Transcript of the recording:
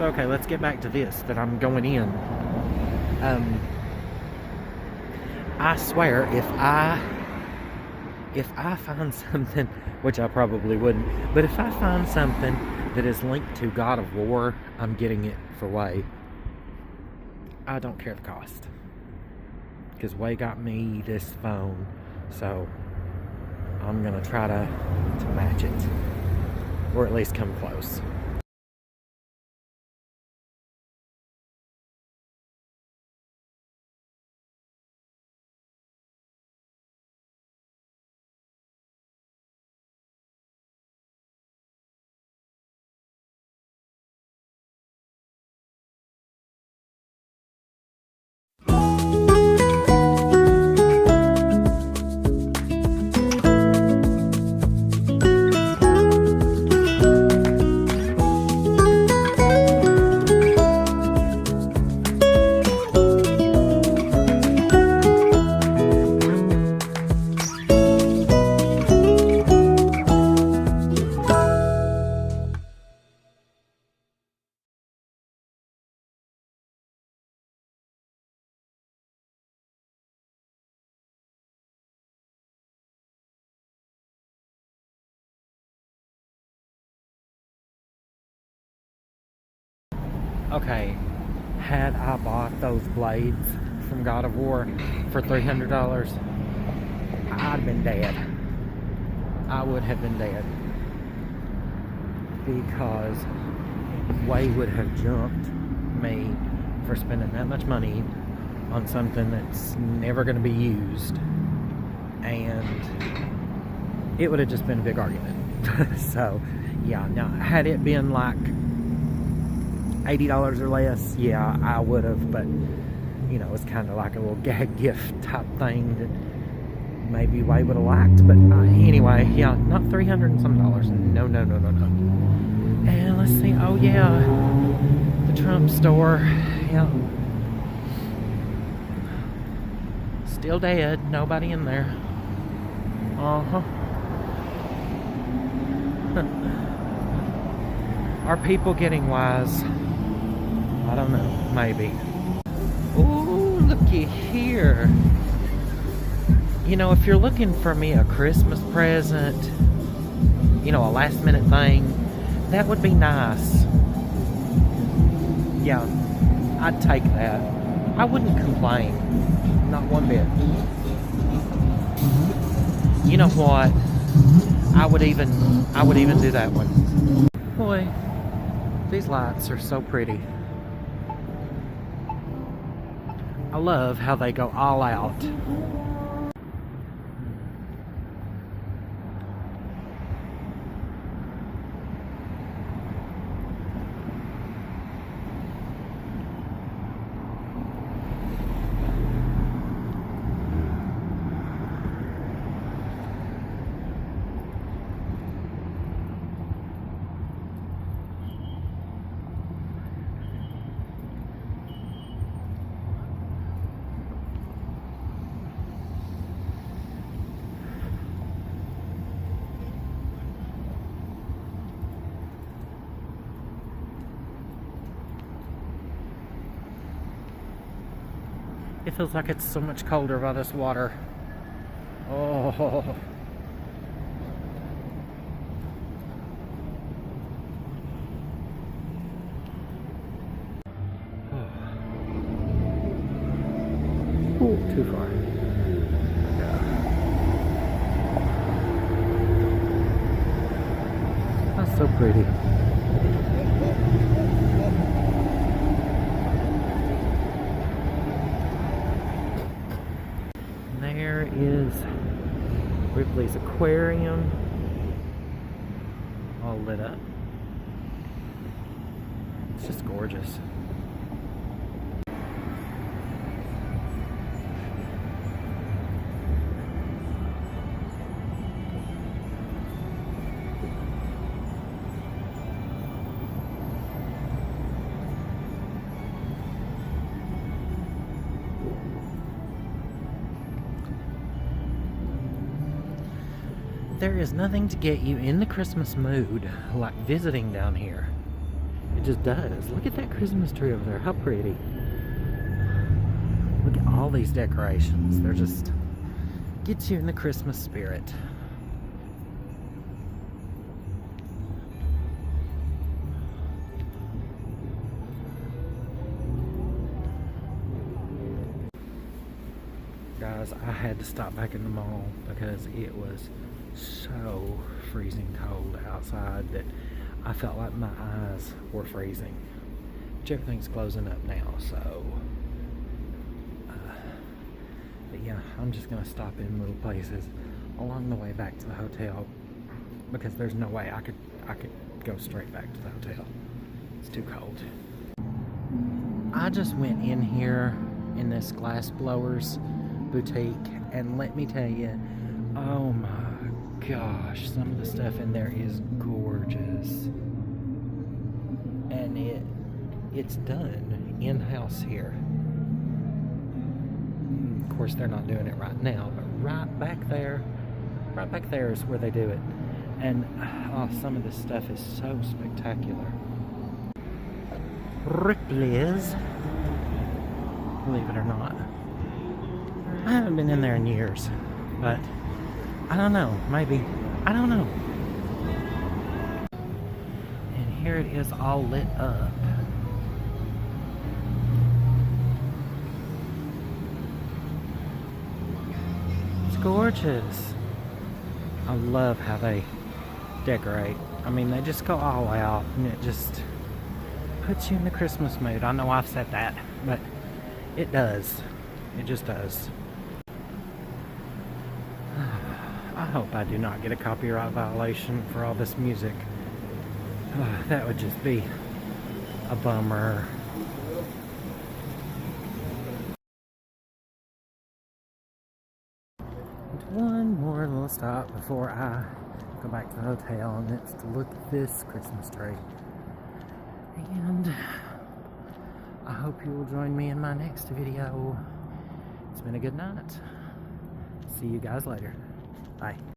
So okay, let's get back to this that I'm going in. I swear, if I find something, which I probably wouldn't, but if I find something that is linked to God of War, I'm getting it for Way. I don't care the cost, because Way got me this phone, so I'm gonna try to match it, or at least come close. Okay, had I bought those blades from God of War for $300, I'd have been dead. I would have been dead. Because Way would have jumped me for spending that much money on something that's never going to be used. And it would have just been a big argument. So, yeah, no, had it been like $80 or less, yeah, I would have, but you know, it's kind of like a little gag gift type thing that maybe Way would have liked, but anyway, yeah, not $300 and some dollars. No. And let's see, oh yeah, the Trump store, yeah, still dead, nobody in there. Are people getting wise? I don't know, maybe. Ooh, looky here. You know, if you're looking for me a Christmas present, you know, a last minute thing, that would be nice. Yeah, I'd take that. I wouldn't complain. Not one bit. You know what? I would even do that one. Boy, these lights are so pretty. I love how they go all out. It feels like it's so much colder by this water. Oh. Ooh, too far. Yeah. That's so pretty. There is Ripley's Aquarium, all lit up. It's just gorgeous. There is nothing to get you in the Christmas mood like visiting down here. It just does. Look at that Christmas tree over there. How pretty. Look at all these decorations. They're just gets you in the Christmas spirit. Guys, I had to stop back in the mall because it was so freezing cold outside that I felt like my eyes were freezing. Which everything's closing up now, so but yeah, I'm just gonna stop in little places along the way back to the hotel because there's no way I could go straight back to the hotel. It's too cold. I just went in here in this glass blowers boutique, and let me tell you, oh my gosh, some of the stuff in there is gorgeous. And it's done in-house here. Of course, they're not doing it right now, but right back there is where they do it. And oh, some of this stuff is so spectacular. Ripley's, believe it or not. I haven't been in there in years, but I don't know, maybe, I don't know. And here it is all lit up. It's gorgeous. I love how they decorate. I mean, they just go all out, and it just puts you in the Christmas mood. I know I've said that, but it does. It just does. I hope I do not get a copyright violation for all this music. That would just be a bummer. One more little stop before I go back to the hotel, and it's to look at this Christmas tree. And I hope you will join me in my next video. It's been a good night. See you guys later. Bye.